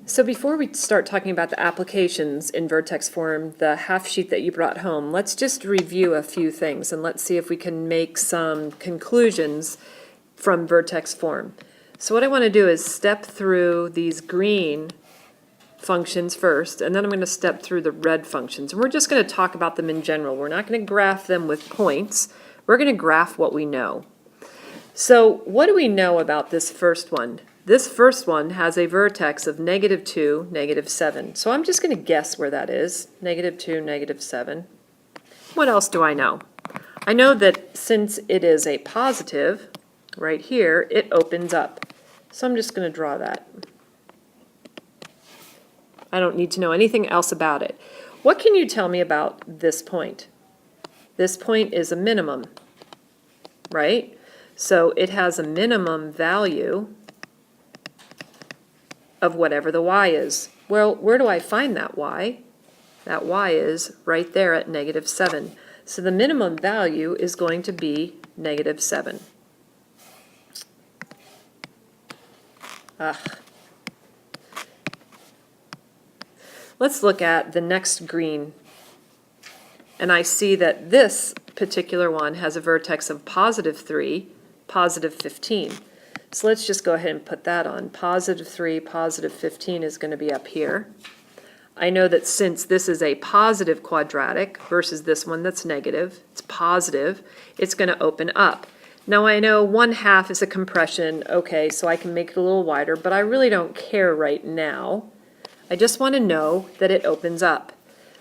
So before we start talking about the applications in vertex form, the half sheet that you brought home, let's just review a few things and let's see if we can make some conclusions from vertex form. So what I want to do is step through these green functions first, and then I'm going to step through the red functions. And we're just going to talk about them in general. We're not going to graph them with points. We're going to graph what we know. So what do we know about this first one? This first one has a vertex of -2, -7. So I'm just going to guess where that is, -2, -7. What else do I know? I know that since it is a positive, right here, it opens up. So I'm just going to draw that. I don't need to know anything else about it. What can you tell me about this point? This point is a minimum, right? So it has a minimum value of whatever the y is. Well, where do I find that y? That y is right there at -7. So the minimum value is going to be -7. Let's look at the next green. And I see that this particular one has a vertex of +3, +15. So let's just go ahead and put that on. +3, +15 is going to be up here. I know that since this is a positive quadratic versus this one that's negative, it's positive, it's going to open up. Now I know 1/2 is a compression, okay, so I can make it a little wider, but I really don't care right now. I just want to know that it opens up.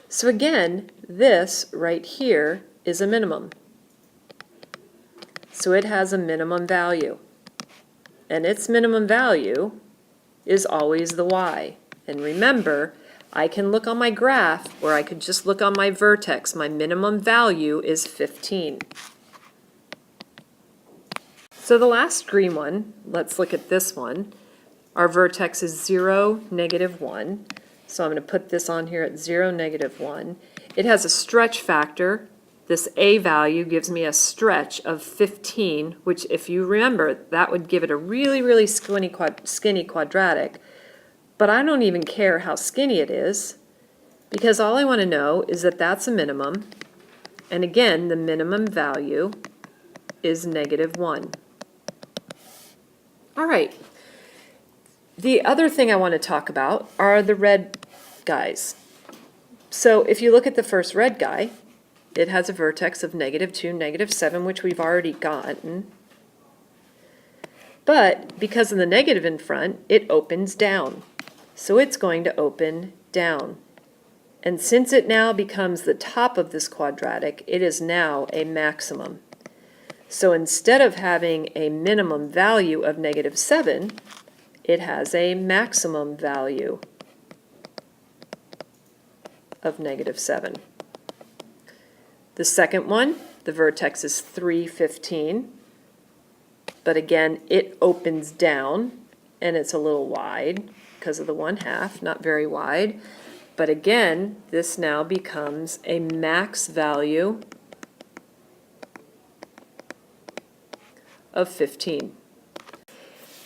So again, this right here is a minimum. So it has a minimum value. And its minimum value is always the y. And remember, I can look on my graph, or I could just look on my vertex. My minimum value is 15. So the last green one, let's look at this one. Our vertex is 0, -1. So I'm going to put this on here at 0, -1. It has a stretch factor. This a value gives me a stretch of 15, which if you remember, that would give it a really, really skinny quadratic. But I don't even care how skinny it is, because all I want to know is that that's a minimum. And again, the minimum value is -1. All right. The other thing I want to talk about are the red guys. So if you look at the first red guy, it has a vertex of -2, -7, which we've already gotten. But because of the negative in front, it opens down. So it's going to open down. And since it now becomes the top of this quadratic, it is now a maximum. So instead of having a minimum value of -7, it has a maximum value of -7. The second one, the vertex is 3, 15, but again, it opens down, and it's a little wide because of the 1/2, not very wide. But again, this now becomes a max value of 15.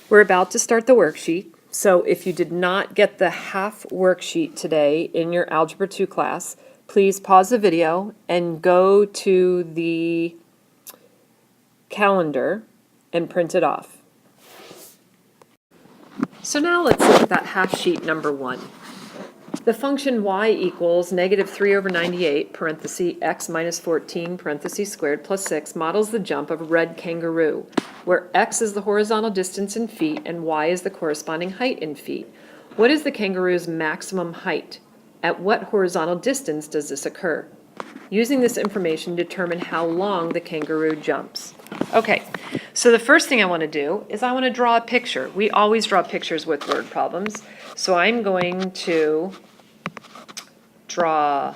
We're about to start the worksheet, so if you did not get the half worksheet today in your Algebra 2 class, please pause the video and go to the calendar and print it off. So now let's look at that half sheet number 1. The function y equals -3/98, parenthesis, x minus 14, parenthesis squared, plus 6, models the jump of a red kangaroo, where x is the horizontal distance in feet and y is the corresponding height in feet. What is the kangaroo's maximum height? At what horizontal distance does this occur? Using this information, determine how long the kangaroo jumps. Okay, so the first thing I want to do is I want to draw a picture. We always draw pictures with word problems. So I'm going to draw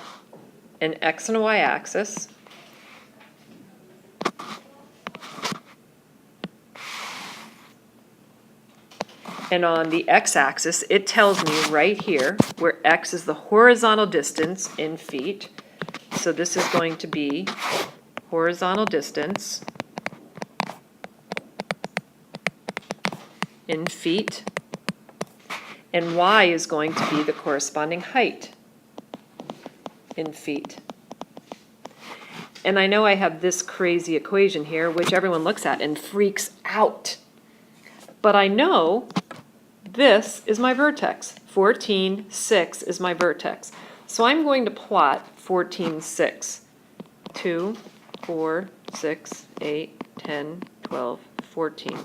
an x and a y axis. And on the x-axis, it tells me right here where x is the horizontal distance in feet. So this is going to be horizontal distance in feet. and y is going to be the corresponding height in feet. And I know I have this crazy equation here, which everyone looks at and freaks out. But I know this is my vertex. 14, 6 is my vertex. So I'm going to plot 14, 6. 2, 4, 6, 8, 10, 12, 14.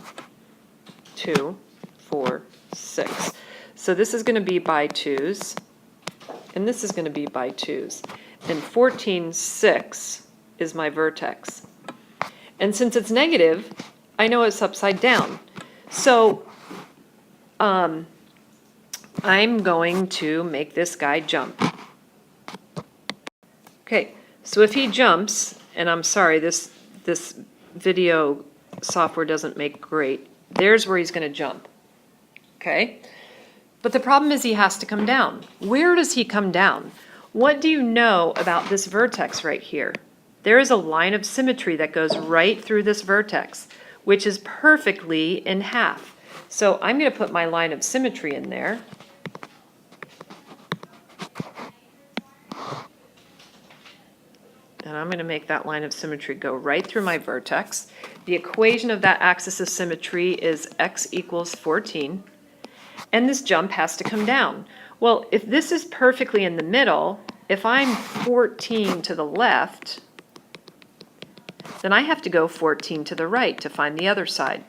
2, 4, 6. So this is going to be by 2's, and this is going to be by 2's. And 14, 6 is my vertex. And since it's negative, I know it's upside down. So I'm going to make this guy jump. Okay, so if he jumps, and I'm sorry, this video software doesn't make great, there's where he's going to jump. Okay? But the problem is he has to come down. Where does he come down? What do you know about this vertex right here? There is a line of symmetry that goes right through this vertex, which is perfectly in half. So I'm going to put my line of symmetry in there. And I'm going to make that line of symmetry go right through my vertex. The equation of that axis of symmetry is x equals 14. And this jump has to come down. Well, if this is perfectly in the middle, if I'm 14 to the left, then I have to go 14 to the right to find the other side.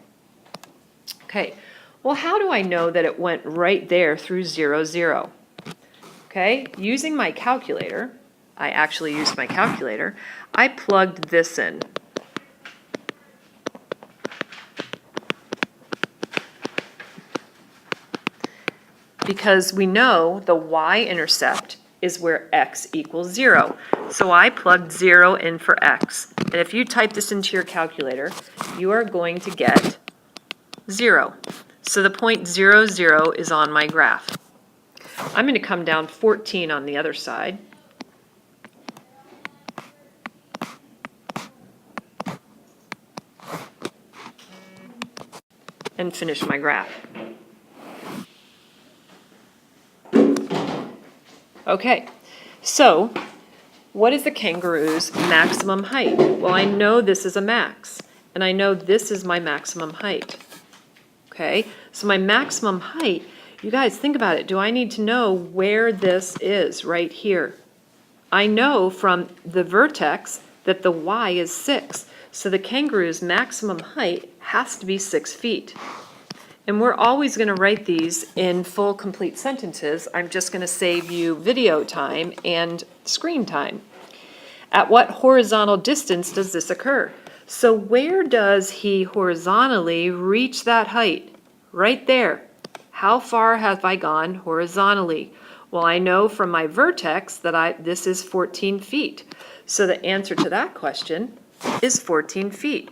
Okay, well, how do I know that it went right there through 0, 0? Okay, using my calculator, I actually used my calculator, I plugged this in. Because we know the y-intercept is where x equals 0. So I plugged 0 in for x. And if you type this into your calculator, you are going to get 0. So the point 0, 0 is on my graph. I'm going to come down 14 on the other side. And finish my graph. Okay, so what is the kangaroo's maximum height? Well, I know this is a max, and I know this is my maximum height. Okay, so my maximum height, you guys think about it. Do I need to know where this is right here? I know from the vertex that the y is 6, so the kangaroo's maximum height has to be 6 feet. And we're always going to write these in full, complete sentences. I'm just going to save you video time and screen time. At what horizontal distance does this occur? So where does he horizontally reach that height? Right there. How far have I gone horizontally? Well, I know from my vertex that this is 14 feet. So the answer to that question is 14 feet.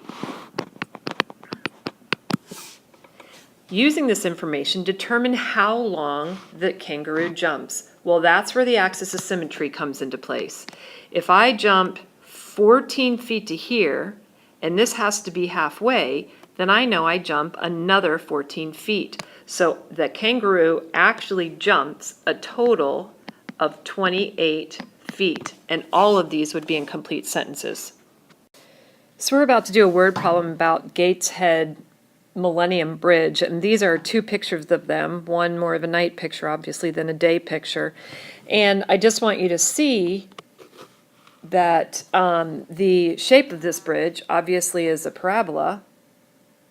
Using this information, determine how long the kangaroo jumps. Well, that's where the axis of symmetry comes into place. If I jump 14 feet to here, and this has to be halfway, then I know I jump another 14 feet. So the kangaroo actually jumps a total of 28 feet, and all of these would be in complete sentences. So we're about to do a word problem about Gateshead Millennium Bridge, and these are two pictures of them, one more of a night picture obviously than a day picture, and I just want you to see that the shape of this bridge obviously is a parabola,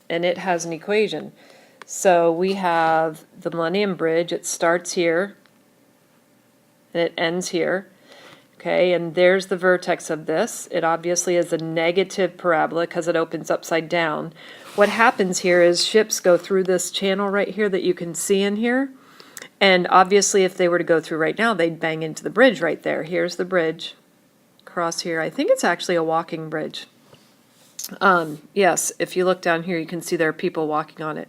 and it has an equation. So we have the Millennium Bridge, it starts here and it ends here. Okay, and there's the vertex of this. It obviously is a negative parabola because it opens upside down. What happens here is ships go through this channel right here that you can see in here. And obviously if they were to go through right now, they'd bang into the bridge right there. Here's the bridge across here. I think it's actually a walking bridge. Yes, if you look down here, you can see there are people walking on it.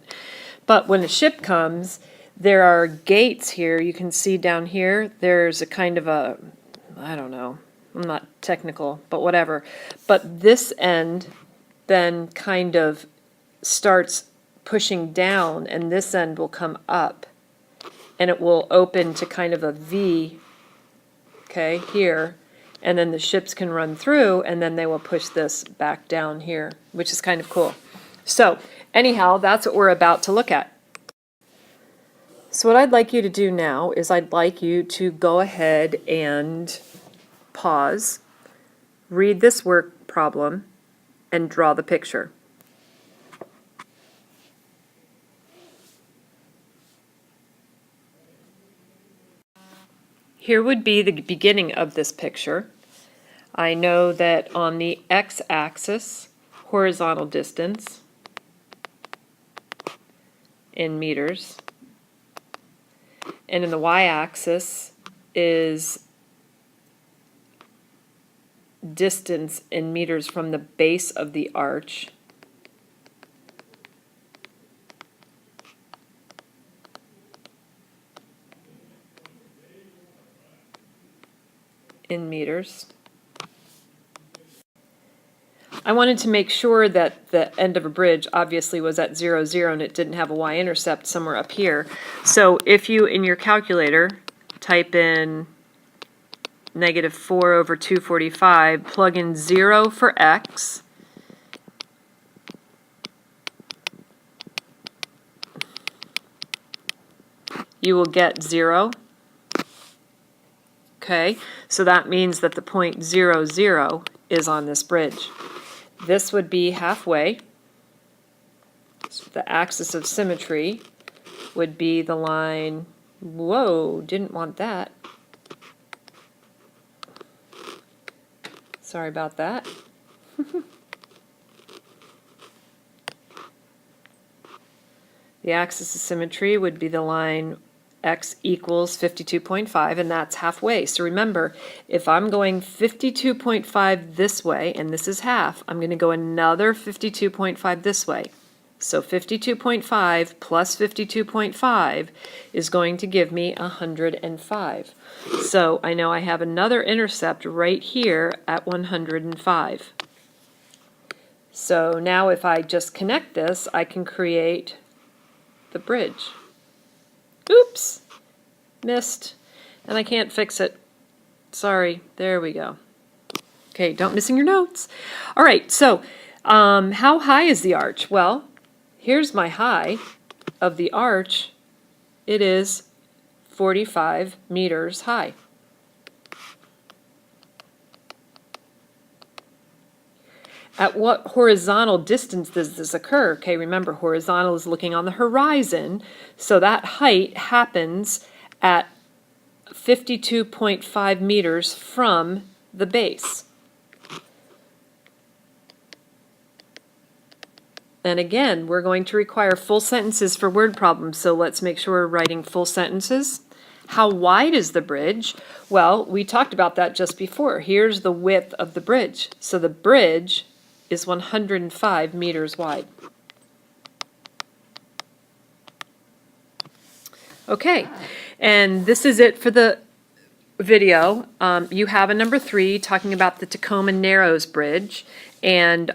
But when a ship comes, there are gates here. You can see down here, there's a kind of a, I don't know, I'm not technical, but whatever. But this end then kind of starts pushing down, and this end will come up. and it will open to kind of a V, okay, here, and then the ships can run through, and then they will push this back down here, which is kind of cool. So anyhow, that's what we're about to look at. So what I'd like you to do now is I'd like you to go ahead and pause, read this work problem, and draw the picture. Here would be the beginning of this picture. I know that on the x-axis, horizontal distance in meters, and in the y-axis is distance in meters from the base of the arch in meters. I wanted to make sure that the end of a bridge obviously was at 0, 0 and it didn't have a y-intercept somewhere up here. So if you, in your calculator, type in -4/245, plug in 0 for x, you will get 0. Okay, so that means that the point 0, 0 is on this bridge. This would be halfway. So the axis of symmetry would be the line, whoa, didn't want that. Sorry about that. The axis of symmetry would be the line x equals 52.5, and that's halfway. So remember, if I'm going 52.5 this way, and this is half, I'm going to go another 52.5 this way. So 52.5 plus 52.5 is going to give me 105. So I know I have another intercept right here at 105. So now if I just connect this, I can create the bridge. Oops, missed, and I can't fix it. Sorry, there we go. Okay, don't missing your notes. All right, so how high is the arch? Well, here's my high of the arch. It is 45 meters high. At what horizontal distance does this occur? Okay, remember, horizontal is looking on the horizon, so that height happens at 52.5 meters from the base. And again, we're going to require full sentences for word problems, so let's make sure we're writing full sentences. How wide is the bridge? Well, we talked about that just before. Here's the width of the bridge. So the bridge is 105 meters wide. Okay, and this is it for the video. You have a number 3 talking about the Tacoma Narrows Bridge, and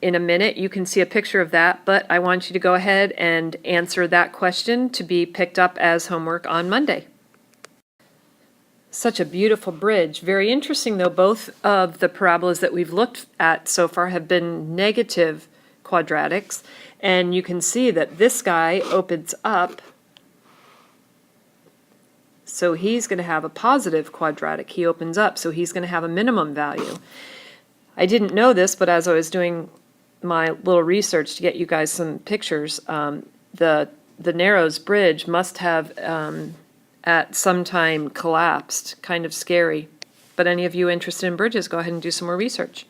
in a minute you can see a picture of that, but I want you to go ahead and answer that question to be picked up as homework on Monday. Such a beautiful bridge. Very interesting though, both of the parabolas that we've looked at so far have been negative quadratics, and you can see that this guy opens up, so he's going to have a positive quadratic. He opens up, so he's going to have a minimum value. I didn't know this, but as I was doing my little research to get you guys some pictures, the Narrows Bridge must have at some time collapsed. Kind of scary. But any of you interested in bridges, go ahead and do some more research.